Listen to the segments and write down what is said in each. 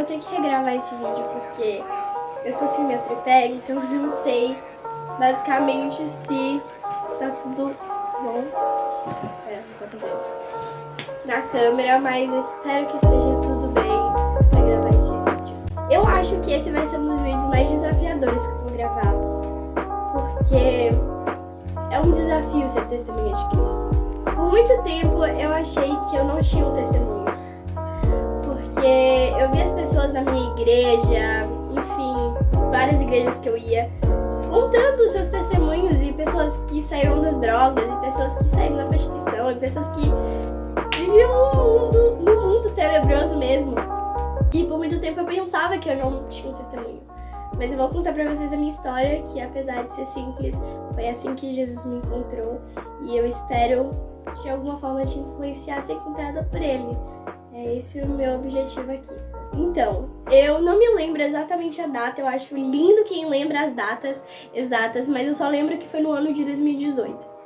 ter que regravar esse vídeo porque eu tô sem meu tripé, então eu não sei basicamente se tá tudo bom. Não tá fazendo isso na câmera, mas eu espero que esteja tudo bem pra gravar esse vídeo. Eu acho que esse vai ser um dos vídeos mais desafiadores que eu vou gravar, porque é um desafio ser testemunha de Cristo. Por muito tempo eu achei que eu não tinha um testemunho, porque eu vi as pessoas na minha igreja, enfim, várias igrejas que eu ia, contando os seus testemunhos, e pessoas que saíram das drogas, e pessoas que saíram da prostituição, e pessoas que viviam no mundo tenebroso mesmo. E por muito tempo eu pensava que eu não tinha um testemunho. Mas eu vou contar pra vocês a minha história, que apesar de ser simples, foi assim que Jesus me encontrou. E eu espero, de alguma forma, te influenciar a ser encontrada por Ele. É esse o meu objetivo aqui. Então, eu não me lembro exatamente a data, eu acho lindo quem lembra as datas exatas, mas eu só lembro que foi no ano de 2018.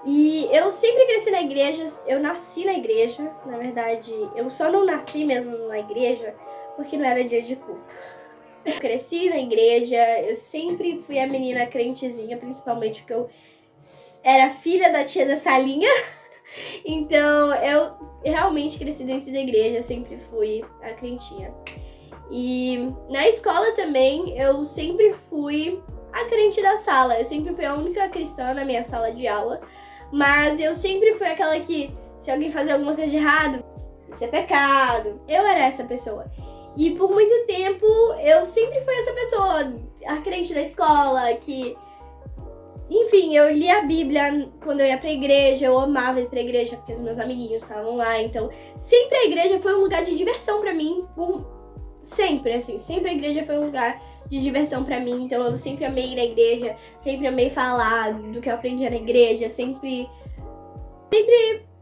E eu sempre cresci na igreja, eu nasci na igreja, na verdade, eu só não nasci mesmo na igreja porque não era dia de culto. Eu cresci na igreja, eu sempre fui a menina crentezinha, principalmente porque eu era filha da tia da Salinha. Então eu realmente cresci dentro da igreja, sempre fui a crentinha. E na escola também eu sempre fui a crente da sala, eu sempre fui a única cristã na minha sala de aula. Mas eu sempre fui aquela que, se alguém fazer alguma coisa de errado, isso é pecado. Eu era essa pessoa. E por muito tempo, eu sempre fui essa pessoa, a crente da escola, que... Enfim, eu lia a Bíblia quando eu ia pra igreja, eu amava ir pra igreja, porque os meus amiguinhos estavam lá. Então, sempre a igreja foi um lugar de diversão pra mim. Sempre, assim, sempre a igreja foi um lugar de diversão pra mim, então eu sempre amei ir na igreja, sempre amei falar do que eu aprendia na igreja, sempre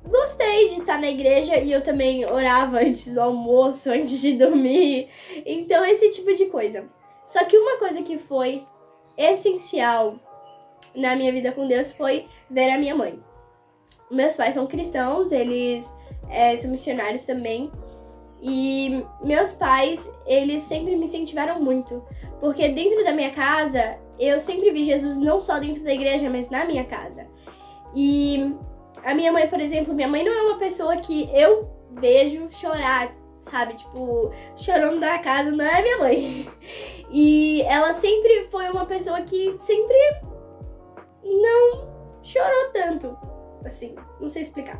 gostei de estar na igreja, e eu também orava antes do almoço, antes de dormir, então esse tipo de coisa. Só que uma coisa que foi essencial na minha vida com Deus foi ver a minha mãe. Meus pais são cristãos, eles são missionários também. E meus pais, eles sempre me incentivaram muito, porque dentro da minha casa, eu sempre vi Jesus não só dentro da igreja, mas na minha casa. E a minha mãe, por exemplo, minha mãe não é uma pessoa que eu vejo chorar, sabe? Tipo, chorando na casa, não é minha mãe. E ela sempre foi uma pessoa que sempre não chorou tanto, assim, não sei explicar.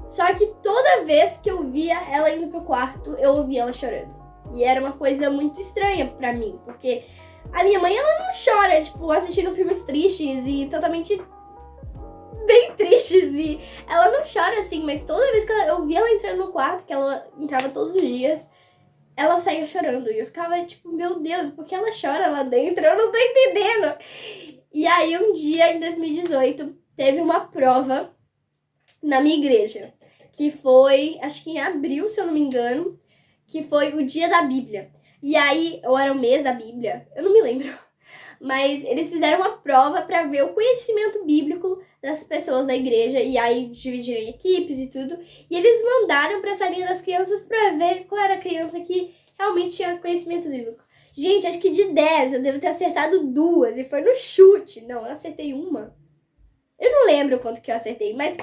Só que toda vez que eu via ela indo pro quarto, eu ouvia ela chorando. E era uma coisa muito estranha pra mim, porque a minha mãe, ela não chora, tipo, assistindo filmes tristes e totalmente bem tristes. E ela não chora assim, mas toda vez que eu via ela entrando no quarto, que ela entrava todos os dias, ela saía chorando. E eu ficava tipo, meu Deus, por que ela chora lá dentro? Eu não tô entendendo. E aí um dia, em 2018, teve uma prova na minha igreja, que foi, acho que em abril, se eu não me engano, que foi o dia da Bíblia. E aí, ou era o mês da Bíblia, eu não me lembro. Mas eles fizeram uma prova para ver o conhecimento bíblico das pessoas da igreja, e aí dividiram em equipes e tudo. E eles mandaram pra salinha das crianças para ver qual era a criança que realmente tinha conhecimento bíblico. Gente, acho que de 10 eu devo ter acertado 2, e foi no chute. Não, eu acertei uma. Eu não lembro quanto que eu acertei, mas...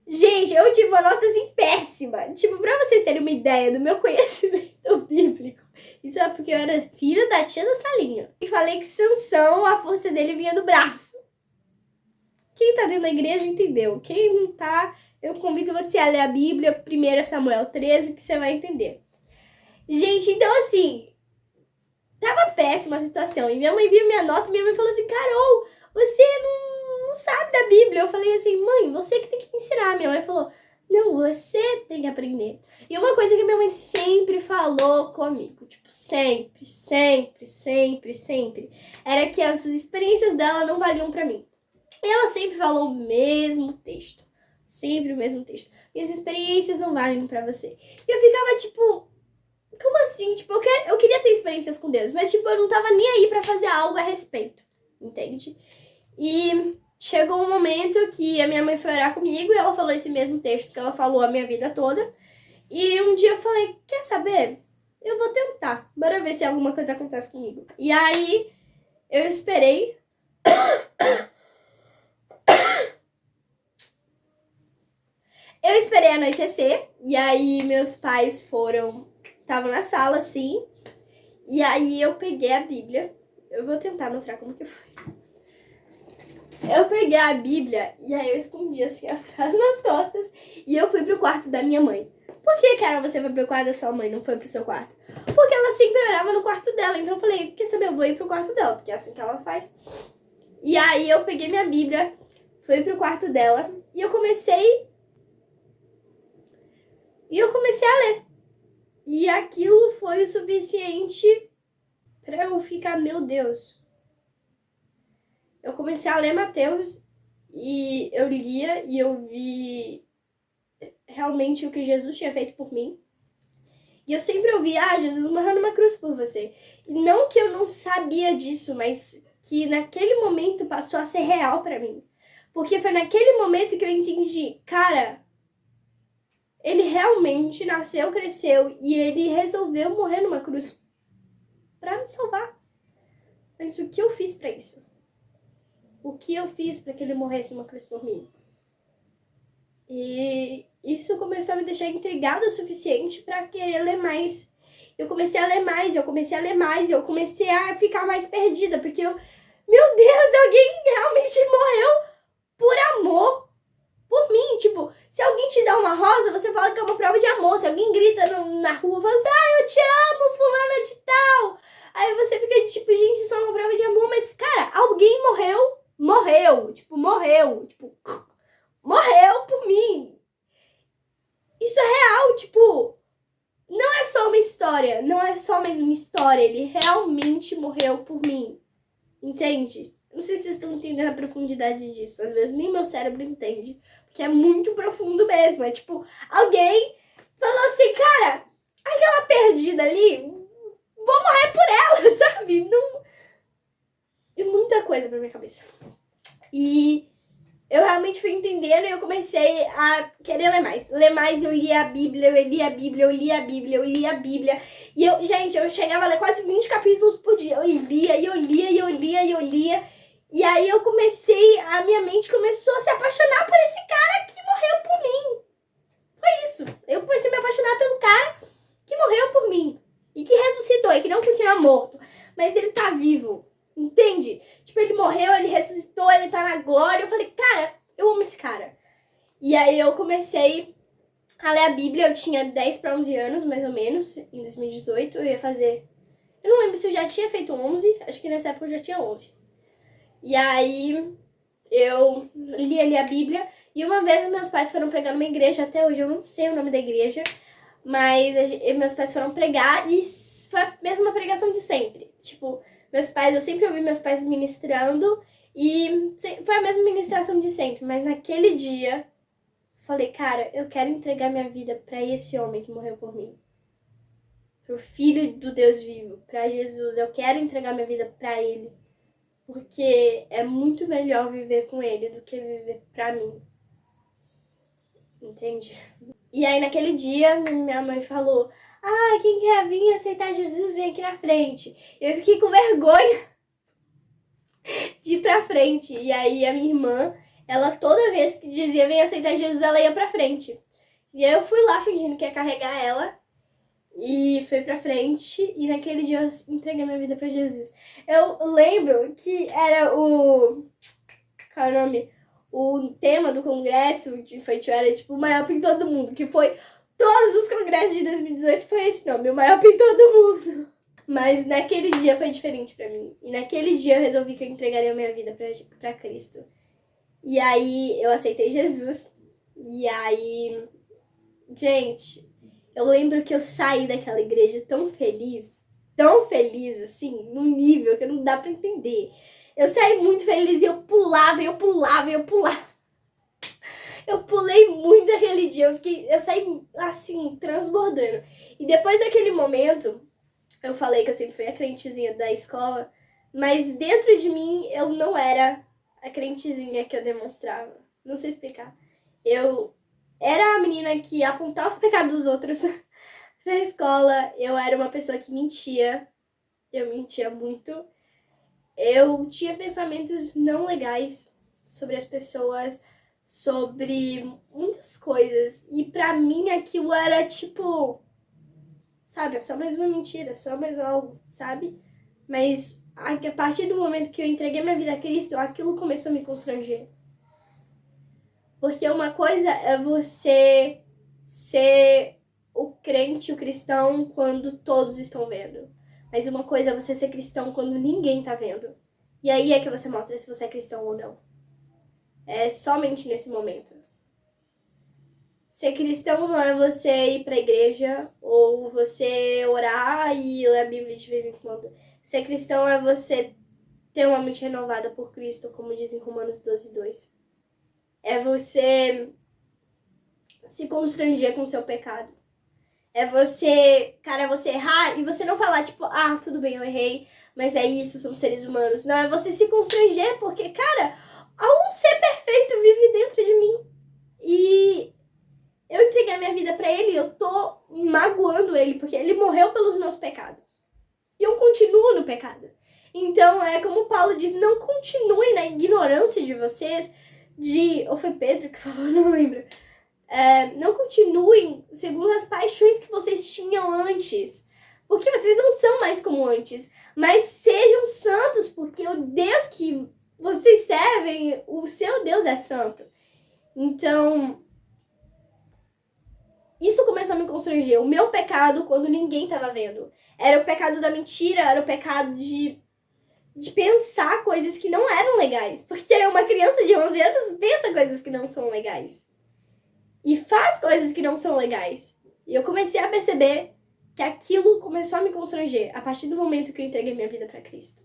Gente, eu tive uma nota assim péssima. Tipo, pra vocês terem uma ideia do meu conhecimento bíblico, isso é porque eu era filha da tia da Salinha. E falei que Sansão, a força dele vinha do braço. Quem tá dentro da igreja entendeu. Quem não tá, eu convido você a ler a Bíblia, 1 Samuel 13, que você vai entender. Gente, então assim, tava péssima a situação. E minha mãe viu minha nota e minha mãe falou assim, Carol, você não sabe da Bíblia. Eu falei assim, mãe, você que tem que me ensinar. Minha mãe falou, não, você tem que aprender. E uma coisa que minha mãe sempre falou comigo, tipo, sempre, era que as experiências dela não valiam pra mim. E ela sempre falou o mesmo texto, sempre o mesmo texto. Minhas experiências não valem pra você. E eu ficava tipo, como assim? Tipo, eu queria ter experiências com Deus, mas tipo, eu não tava nem aí pra fazer algo a respeito, entende? E chegou um momento que a minha mãe foi orar comigo e ela falou esse mesmo texto que ela falou a minha vida toda. E um dia eu falei, quer saber? eu vou tentar. Bora ver se alguma coisa acontece comigo. E aí, eu esperei. Eu esperei anoitecer. E aí, meus pais estavam na sala, assim. E aí, eu peguei a Bíblia. Eu vou tentar mostrar como que foi. Eu peguei a Bíblia e aí eu escondi assim a frase nas costas e eu fui pro quarto da minha mãe. Por que, cara, você foi pro quarto da sua mãe, não foi pro seu quarto? Porque ela sempre orava no quarto dela, então eu falei, quer saber, eu vou ir pro quarto dela, porque é assim que ela faz. E aí eu peguei minha Bíblia, fui pro quarto dela e eu comecei a ler. E aquilo foi o suficiente pra eu ficar, meu Deus. Eu comecei a ler Mateus e eu lia e eu vi realmente o que Jesus tinha feito por mim. E eu sempre ouvia, Jesus morreu numa cruz por você. E não que eu não sabia disso, mas que naquele momento passou a ser real pra mim. Porque foi naquele momento que eu entendi, cara, ele realmente nasceu, cresceu e ele resolveu morrer numa cruz pra me salvar. Mas o que eu fiz pra isso? O que eu fiz pra que ele morresse numa cruz por mim? E isso começou a me deixar intrigada o suficiente pra querer ler mais. Eu comecei a ler mais, eu comecei a ler mais, eu comecei a ficar mais perdida, porque meu Deus, alguém realmente morreu por amor, por mim. Tipo, se alguém te dá uma rosa, você fala que é uma prova de amor. Se alguém grita na rua, fala assim, eu te amo, fulana de tal. Aí você fica tipo, gente, isso é uma prova de amor, mas, cara, alguém morreu, morreu por mim. Isso é real, tipo, não é só uma história, não é só mais uma história, ele realmente morreu por mim, entende? Não sei se vocês estão entendendo a profundidade disso, às vezes nem meu cérebro entende, porque é muito profundo mesmo, é tipo, alguém falou assim, cara, aquela perdida ali, vou morrer por ela, sabe? Não... E muita coisa pra minha cabeça. E eu realmente fui entendendo e eu comecei a querer ler mais. Ler mais, eu lia a Bíblia, eu lia a Bíblia, eu lia a Bíblia, eu lia a Bíblia. E eu chegava a ler quase 20 capítulos por dia. Eu lia, e eu lia, e eu lia, e eu lia. E aí a minha mente começou a se apaixonar por esse cara que morreu por mim. Foi isso. Eu comecei a me apaixonar pelo cara que morreu por mim. E que ressuscitou, e que não continua morto. Mas ele tá vivo. Entende? Tipo, ele morreu, ele ressuscitou, ele tá na glória. Eu falei, cara, eu amo esse cara. E aí eu comecei a ler a Bíblia. Eu tinha 10 para 11 anos, mais ou menos, em 2018. Eu ia fazer... Eu não lembro se eu já tinha feito 11. Acho que nessa época eu já tinha 11. E aí eu li ali a Bíblia. E uma vez meus pais foram pregar numa igreja. Até hoje eu não sei o nome da igreja. Mas meus pais foram pregar e foi a mesma pregação de sempre. Tipo... eu sempre ouvi meus pais ministrando e foi a mesma ministração de sempre, mas naquele dia, falei, cara, eu quero entregar minha vida pra esse homem que morreu por mim. Pro Filho do Deus vivo, pra Jesus. Eu quero entregar minha vida pra ele, porque é muito melhor viver com ele do que viver pra mim. Entende? E aí naquele dia, minha mãe falou, quem quer vir aceitar Jesus, vem aqui na frente. Eu fiquei com vergonha de ir pra frente. E aí a minha irmã, ela toda vez que dizia vem aceitar Jesus, ela ia pra frente. E aí eu fui lá fingindo que ia carregar ela. E fui pra frente. E naquele dia eu entreguei minha vida pra Jesus. Eu lembro que era qual é o nome? O tema do congresso de infantil era tipo o maior pintor do mundo. Que foi todos os congressos de 2018 foi esse nome, o maior pintor do mundo. Mas naquele dia foi diferente pra mim. E naquele dia eu resolvi que eu entregaria a minha vida pra Cristo. E aí eu aceitei Jesus. E aí, gente, eu lembro que eu saí daquela igreja tão feliz assim, num nível que não dá pra entender. Eu saí muito feliz e eu pulava, e eu pulava, e eu pulava. Eu pulei muito aquele dia, eu saí assim, transbordando. E depois daquele momento, eu falei que eu sempre fui a crentezinha da escola, mas dentro de mim eu não era a crentezinha que eu demonstrava. Não sei explicar. Eu era a menina que apontava o pecado dos outros, Na escola, eu era uma pessoa que mentia. Eu mentia muito. Eu tinha pensamentos não legais sobre as pessoas, sobre muitas coisas. E pra mim aquilo era tipo, sabe, é só mais uma mentira, só mais algo, sabe? Mas a partir do momento que eu entreguei minha vida a Cristo, aquilo começou a me constranger. Porque uma coisa é você ser o crente, o cristão, quando todos estão vendo. Mas uma coisa é você ser cristão quando ninguém tá vendo. E aí é que você mostra se você é cristão ou não. É somente nesse momento. Ser cristão não é você ir pra igreja ou você orar e ler a Bíblia de vez em quando. Ser cristão é você ter uma mente renovada por Cristo, como diz em Romanos 12:2. É você se constranger com o seu pecado. É você, cara, você errar e você não falar, tipo, ah, tudo bem, eu errei, mas é isso, somos seres humanos. Não, é você se constranger porque, cara, há um ser perfeito vive dentro de mim. E eu entreguei a minha vida pra ele e eu tô magoando ele, porque ele morreu pelos meus pecados. E eu continuo no pecado. Então, é como Paulo diz, não continuem na ignorância de vocês, ou foi Pedro que falou, não lembro. Não continuem segundo as paixões que vocês tinham antes. Porque vocês não são mais como antes. Mas sejam santos, porque o Deus que vocês servem, o seu Deus é santo. Então, isso começou a me constranger. O meu pecado, quando ninguém estava vendo. Era o pecado da mentira, era o pecado de pensar coisas que não eram legais. Porque uma criança de 11 anos pensa coisas que não são legais. E faz coisas que não são legais. E eu comecei a perceber que aquilo começou a me constranger a partir do momento que eu entreguei minha vida para Cristo.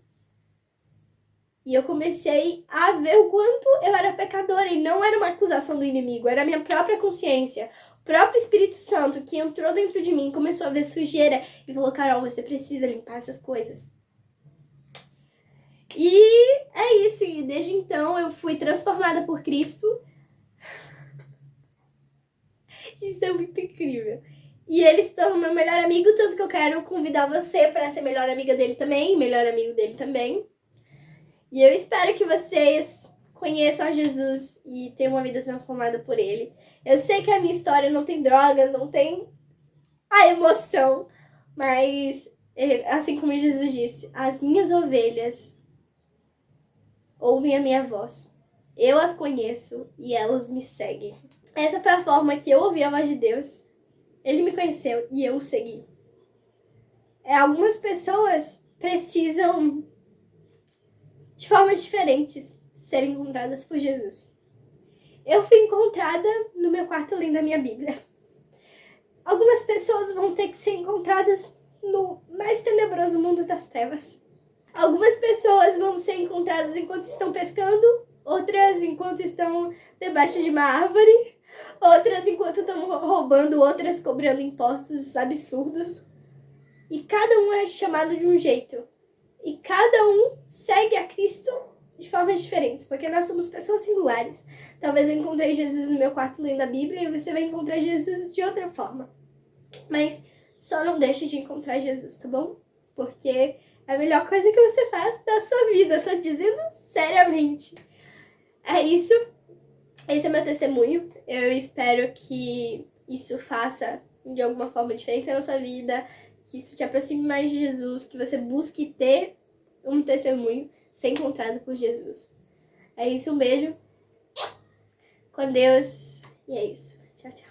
E eu comecei a ver o quanto eu era pecadora e não era uma acusação do inimigo, era a minha própria consciência. O próprio Espírito Santo que entrou dentro de mim, começou a ver sujeira e falou, Carol, você precisa limpar essas coisas. E é isso, e desde então eu fui transformada por Cristo. Isso é muito incrível. E ele se tornou meu melhor amigo, tanto que eu quero convidar você para ser melhor amiga dele também, melhor amigo dele também. E eu espero que vocês conheçam a Jesus e tenham uma vida transformada por ele. Eu sei que a minha história não tem drogas, não tem a emoção, mas assim como Jesus disse, as minhas ovelhas ouvem a minha voz. Eu as conheço e elas me seguem. Essa foi a forma que eu ouvi a voz de Deus. Ele me conheceu e eu o segui. Algumas pessoas precisam, de formas diferentes, serem encontradas por Jesus. Eu fui encontrada no meu quarto lendo a minha Bíblia. Algumas pessoas vão ter que ser encontradas no mais tenebroso mundo das trevas. Algumas pessoas vão ser encontradas enquanto estão pescando, outras enquanto estão debaixo de uma árvore, outras enquanto estão roubando, outras cobrando impostos absurdos. E cada um é chamado de um jeito. E cada um segue a Cristo de formas diferentes, porque nós somos pessoas singulares. Talvez eu encontrei Jesus no meu quarto lendo a Bíblia e você vai encontrar Jesus de outra forma. Mas só não deixe de encontrar Jesus, tá bom? Porque é a melhor coisa que você faz da sua vida, eu tô dizendo seriamente. É isso. Esse é meu testemunho. Eu espero que isso faça de alguma forma diferença na sua vida, que isso te aproxime mais de Jesus, que você busque ter um testemunho ser encontrado por Jesus. É isso, um beijo. Com Deus. E é isso. Tchau, tchau.